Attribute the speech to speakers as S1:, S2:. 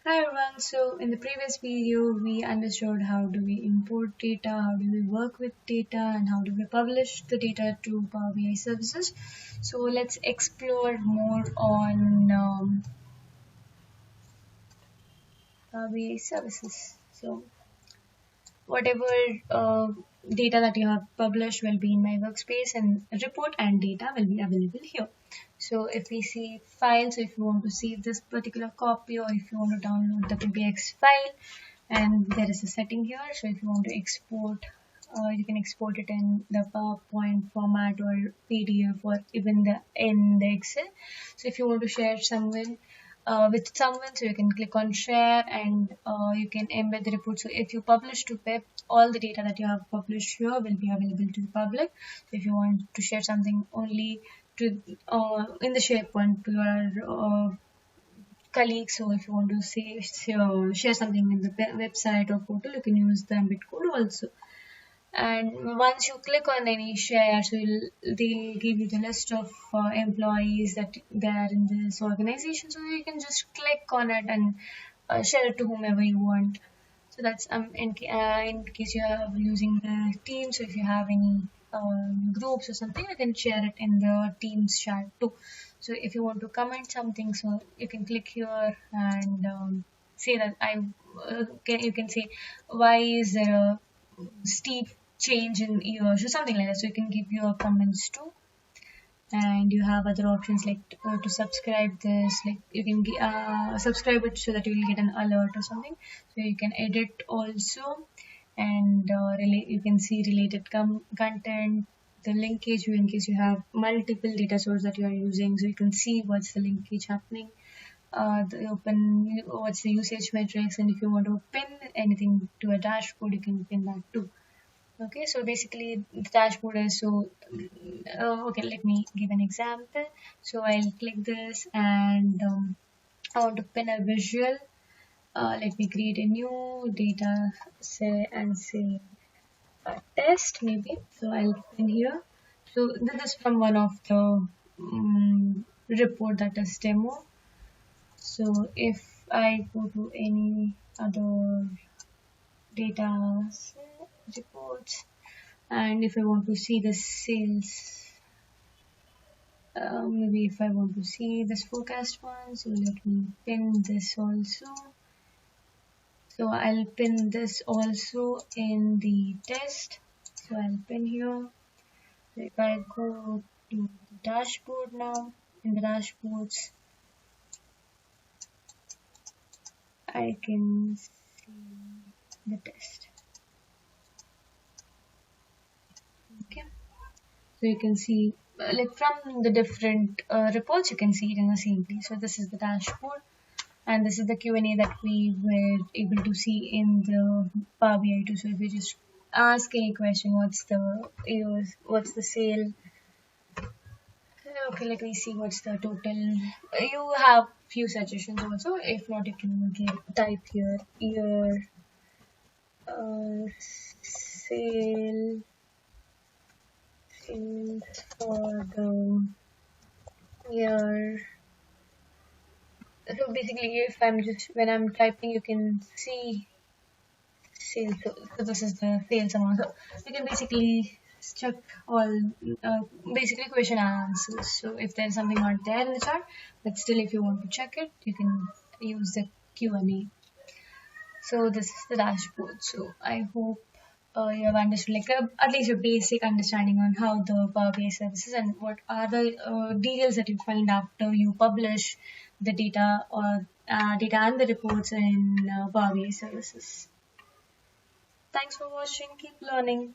S1: Hi everyone, so in the previous video we understood how do we import data, how do we work with data and how do we publish the data to Power BI services. So let's explore more on Power BI services. So whatever data that you have published will be in my workspace and report and data will be available here. So if we see files, so if you want to save this particular copy or if you want to download the PBX file, and there is a setting here. So if you want to export, you can export it in the PowerPoint format or PDF or even in the Excel. So if you want to share someone with someone, so you can click on share and you can embed the report. So if you publish to web, all the data that you have published here will be available to the public. So if you want to share something only to in the SharePoint to your colleagues, so if you want to say share something in the website or portal, you can use the embed code also. And once you click on any share, so they'll give you the list of employees that they are in this organization, so you can just click on it and share it to whomever you want. So that's in case you are using the team. So if you have any groups or something, you can share it in the Teams chat too. So if you want to comment something, so you can click here and say that you can say why is there a steep change in years or something like that. So you can give your comments too. And you have other options like to subscribe this, like you can subscribe it so that you will get an alert or something. So you can edit also, and you can see related content, the linkage in case you have multiple data sources that you are using, so you can see what's the linkage happening, what's the usage metrics, and if you want to pin anything to a dashboard, you can pin that too. Okay, so basically the dashboard is okay, let me give an example. So I'll click this and I want to pin a visual. Let me create a new data say a test maybe. So I'll pin here. So this is from one of the report, that is demo. So if I go to any other data reports, and if I want to see the sales, maybe if I want to see this forecast one, so let me pin this also. So I'll pin this also in the test. So I'll pin here. So if I go to the dashboard now, in the dashboards, I can see the test. Okay, so you can see like from the different reports, you can see it in the same place. So this is the dashboard, and this is the Q&A that we were able to see in the Power BI too. So if you just ask any question, what's the sale? Okay, let me see what's the total. You have few suggestions also. If not, you can type here year sale for the year. So basically, if I'm just when I'm typing, you can see sales. So this is the sales amount. So you can basically check all basically question and answers. So if there's something not there in the chart, but still if you want to check it, you can use the Q&A. So this is the dashboard. So I hope you have understood like at least a basic understanding on how the Power BI services and what are the details that you find after you publish the data or data and the reports in Power BI services. Thanks for watching. Keep learning.